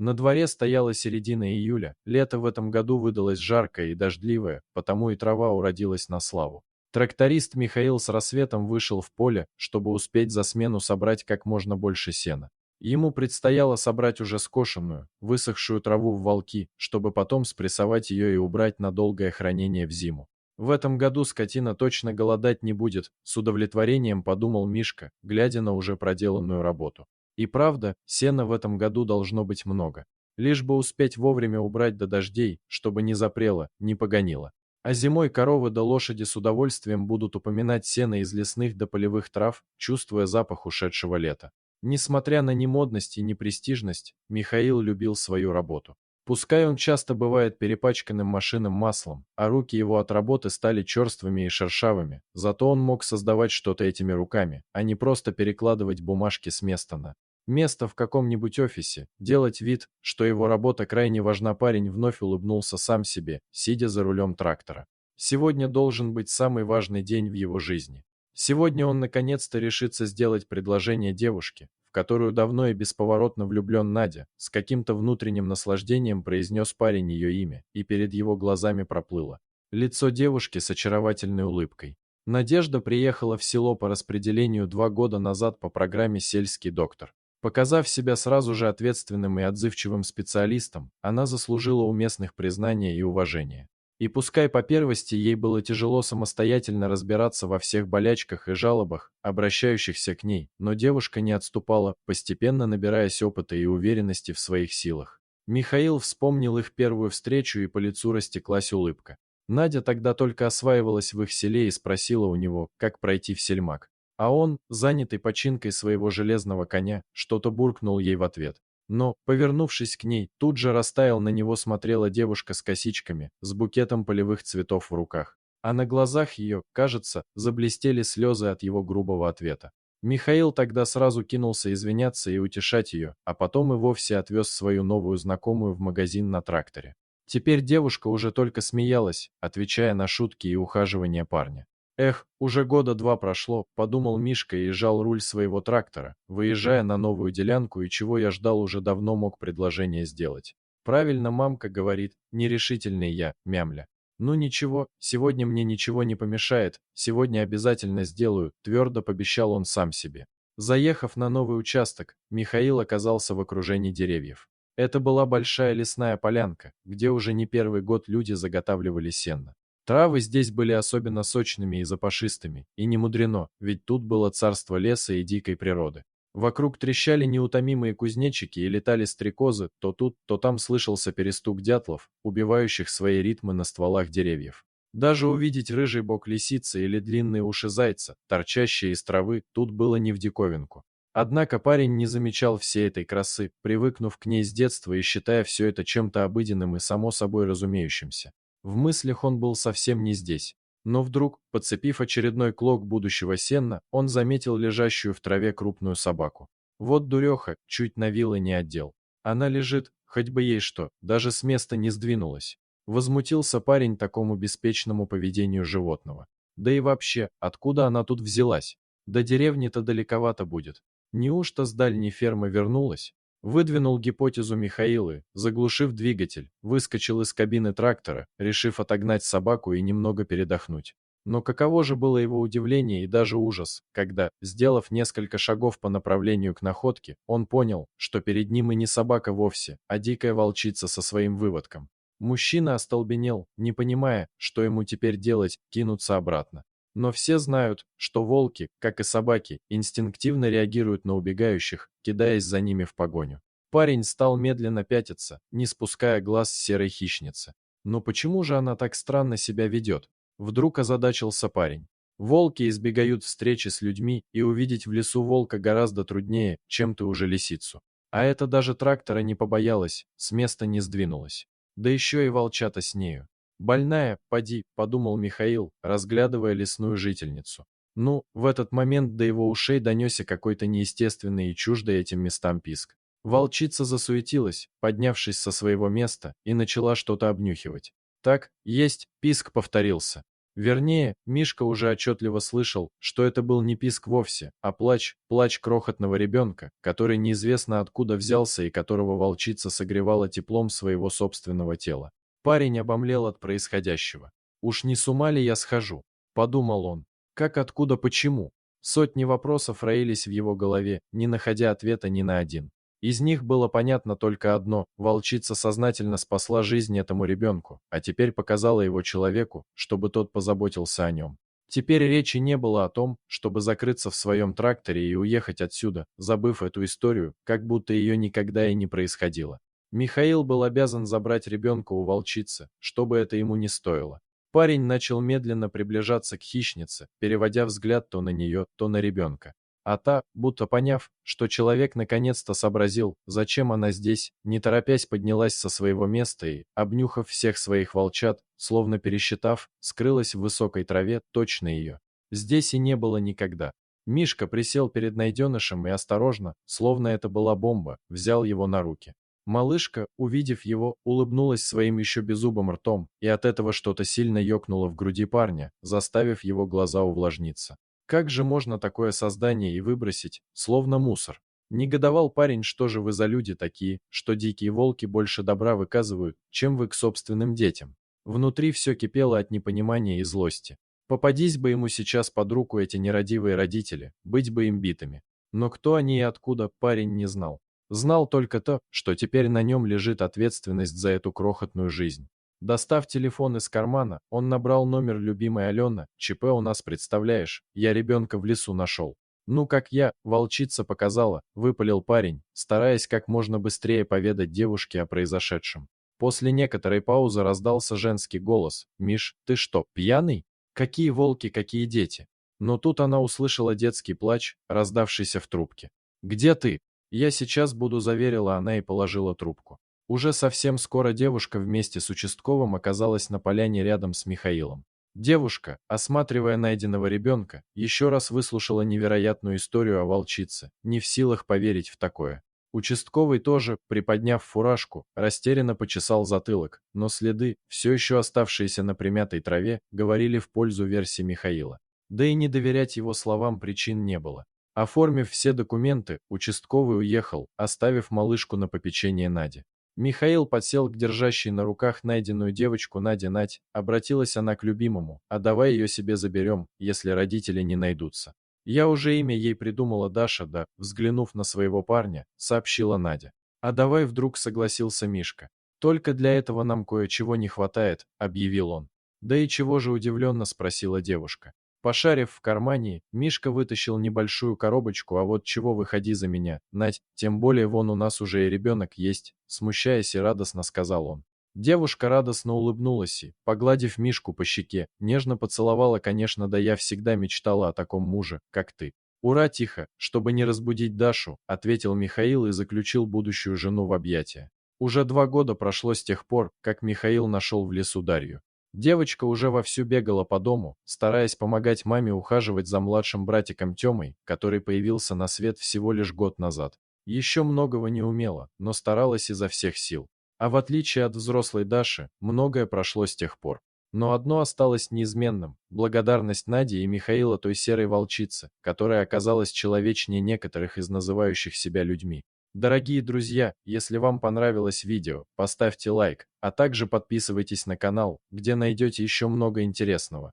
На дворе стояла середина июля, лето в этом году выдалось жаркое и дождливое, потому и трава уродилась на славу. Тракторист Михаил с рассветом вышел в поле, чтобы успеть за смену собрать как можно больше сена. Ему предстояло собрать уже скошенную, высохшую траву в валки, чтобы потом спрессовать ее и убрать на долгое хранение в зиму. В этом году скотина точно голодать не будет, с удовлетворением подумал Мишка, глядя на уже проделанную работу. И правда, сена в этом году должно быть много. Лишь бы успеть вовремя убрать до дождей, чтобы не запрело, не погонило. А зимой коровы да лошади с удовольствием будут упоминать сено из лесных до полевых трав, чувствуя запах ушедшего лета. Несмотря на немодность и непрестижность, Михаил любил свою работу. Пускай он часто бывает перепачканным машинным маслом, а руки его от работы стали черствыми и шершавыми, зато он мог создавать что-то этими руками, а не просто перекладывать бумажки с места на место в каком-нибудь офисе, делать вид, что его работа крайне важна. Парень вновь улыбнулся сам себе, сидя за рулем трактора. Сегодня должен быть самый важный день в его жизни. Сегодня он наконец-то решится сделать предложение девушке, в которую давно и бесповоротно влюблен. Надя, с каким-то внутренним наслаждением произнес парень ее имя, и перед его глазами проплыло лицо девушки с очаровательной улыбкой. Надежда приехала в село по распределению 2 года назад по программе «Сельский доктор». Показав себя сразу же ответственным и отзывчивым специалистом, она заслужила у местных признания и уважения. И пускай по первости ей было тяжело самостоятельно разбираться во всех болячках и жалобах, обращающихся к ней, но девушка не отступала, постепенно набираясь опыта и уверенности в своих силах. Михаил вспомнил их первую встречу, и по лицу растеклась улыбка. Надя тогда только осваивалась в их селе и спросила у него, как пройти в сельмаг. А он, занятый починкой своего железного коня, что-то буркнул ей в ответ. Но, повернувшись к ней, тут же растаял. На него смотрела девушка с косичками, с букетом полевых цветов в руках. А на глазах ее, кажется, заблестели слезы от его грубого ответа. Михаил тогда сразу кинулся извиняться и утешать ее, а потом и вовсе отвез свою новую знакомую в магазин на тракторе. Теперь девушка уже только смеялась, отвечая на шутки и ухаживания парня. Эх, уже 2 года прошло, подумал Мишка и сжал руль своего трактора, выезжая на новую делянку, и чего я ждал, уже давно мог предложение сделать. Правильно мамка говорит, нерешительный я, мямля. Ну ничего, сегодня мне ничего не помешает, сегодня обязательно сделаю, твердо пообещал он сам себе. Заехав на новый участок, Михаил оказался в окружении деревьев. Это была большая лесная полянка, где уже не первый год люди заготавливали сено. Травы здесь были особенно сочными и запашистыми, и не мудрено, ведь тут было царство леса и дикой природы. Вокруг трещали неутомимые кузнечики и летали стрекозы, то тут, то там слышался перестук дятлов, убивающих свои ритмы на стволах деревьев. Даже увидеть рыжий бок лисицы или длинные уши зайца, торчащие из травы, тут было не в диковинку. Однако парень не замечал всей этой красы, привыкнув к ней с детства и считая все это чем-то обыденным и само собой разумеющимся. В мыслях он был совсем не здесь. Но вдруг, подцепив очередной клок будущего сена, он заметил лежащую в траве крупную собаку. Вот дуреха, чуть на вилы не отдел. Она лежит, хоть бы ей что, даже с места не сдвинулась. Возмутился парень такому беспечному поведению животного. Да и вообще, откуда она тут взялась? До деревни-то далековато будет. Неужто с дальней фермы вернулась? Выдвинул гипотезу Михаил и, заглушив двигатель, выскочил из кабины трактора, решив отогнать собаку и немного передохнуть. Но каково же было его удивление и даже ужас, когда, сделав несколько шагов по направлению к находке, он понял, что перед ним и не собака вовсе, а дикая волчица со своим выводком. Мужчина остолбенел, не понимая, что ему теперь делать, кинуться обратно. Но все знают, что волки, как и собаки, инстинктивно реагируют на убегающих, кидаясь за ними в погоню. Парень стал медленно пятиться, не спуская глаз с серой хищницы. Но почему же она так странно себя ведет? Вдруг озадачился парень. Волки избегают встречи с людьми, и увидеть в лесу волка гораздо труднее, чем ты уже лисицу. А это даже трактора не побоялась, с места не сдвинулась. Да еще и волчата с нею. «Больная, поди», — подумал Михаил, разглядывая лесную жительницу. Ну, в этот момент до его ушей донесся какой-то неестественный и чуждый этим местам писк. Волчица засуетилась, поднявшись со своего места, и начала что-то обнюхивать. «Так, есть», — писк повторился. Вернее, Мишка уже отчетливо слышал, что это был не писк вовсе, а плач крохотного ребенка, который неизвестно откуда взялся и которого волчица согревала теплом своего собственного тела. Парень обомлел от происходящего. «Уж не с ума ли я схожу?» – подумал он. «Как, откуда, почему?» Сотни вопросов роились в его голове, не находя ответа ни на один. Из них было понятно только одно: волчица сознательно спасла жизнь этому ребенку, а теперь показала его человеку, чтобы тот позаботился о нем. Теперь речи не было о том, чтобы закрыться в своем тракторе и уехать отсюда, забыв эту историю, как будто ее никогда и не происходило. Михаил был обязан забрать ребенка у волчицы, что бы это ему ни стоило. Парень начал медленно приближаться к хищнице, переводя взгляд то на нее, то на ребенка. А та, будто поняв, что человек наконец-то сообразил, зачем она здесь, не торопясь поднялась со своего места и, обнюхав всех своих волчат, словно пересчитав, скрылась в высокой траве, точно ее. Здесь и не было никогда. Мишка присел перед найденышем и осторожно, словно это была бомба, взял его на руки. Малышка, увидев его, улыбнулась своим еще беззубым ртом, и от этого что-то сильно ёкнуло в груди парня, заставив его глаза увлажниться. Как же можно такое создание и выбросить, словно мусор? Негодовал парень: что же вы за люди такие, что дикие волки больше добра выказывают, чем вы к собственным детям? Внутри все кипело от непонимания и злости. Попадись бы ему сейчас под руку эти нерадивые родители, быть бы им битыми. Но кто они и откуда, парень не знал. Знал только то, что теперь на нем лежит ответственность за эту крохотную жизнь. Достав телефон из кармана, он набрал номер любимой Алены. «ЧП у нас, представляешь, я ребенка в лесу нашел». «Ну как я, волчица показала», — выпалил парень, стараясь как можно быстрее поведать девушке о произошедшем. После некоторой паузы раздался женский голос: «Миш, ты что, пьяный? Какие волки, какие дети?» Но тут она услышала детский плач, раздавшийся в трубке. «Где ты?» «Я сейчас буду», — заверила она и положила трубку. Уже совсем скоро девушка вместе с участковым оказалась на поляне рядом с Михаилом. Девушка, осматривая найденного ребенка, еще раз выслушала невероятную историю о волчице, не в силах поверить в такое. Участковый тоже, приподняв фуражку, растерянно почесал затылок, но следы, все еще оставшиеся на примятой траве, говорили в пользу версии Михаила. Да и не доверять его словам причин не было. Оформив все документы, участковый уехал, оставив малышку на попечение Нади. Михаил подсел к держащей на руках найденную девочку Наде. «Надь», — обратилась она к любимому, — «а давай ее себе заберем, если родители не найдутся». «Я уже имя ей придумала, Даша, да», — взглянув на своего парня, сообщила Надя. «А давай», — вдруг согласился Мишка. «Только для этого нам кое-чего не хватает», — объявил он. «Да и чего же?» — удивленно спросила девушка. Пошарив в кармане, Мишка вытащил небольшую коробочку. «А вот чего, выходи за меня, Надь, тем более вон у нас уже и ребенок есть», — смущаясь и радостно сказал он. Девушка радостно улыбнулась и, погладив Мишку по щеке, нежно поцеловала. «Конечно, да я всегда мечтала о таком муже, как ты». «Ура!» — тихо, чтобы не разбудить Дашу, ответил Михаил и заключил будущую жену в объятия. Уже 2 года прошло с тех пор, как Михаил нашел в лесу Дарью. Девочка уже вовсю бегала по дому, стараясь помогать маме ухаживать за младшим братиком Тёмой, который появился на свет всего лишь год назад. Еще многого не умела, но старалась изо всех сил. А в отличие от взрослой Даши, многое прошло с тех пор. Но одно осталось неизменным — благодарность Наде и Михаила той серой волчице, которая оказалась человечнее некоторых из называющих себя людьми. Дорогие друзья, если вам понравилось видео, поставьте лайк, а также подписывайтесь на канал, где найдете еще много интересного.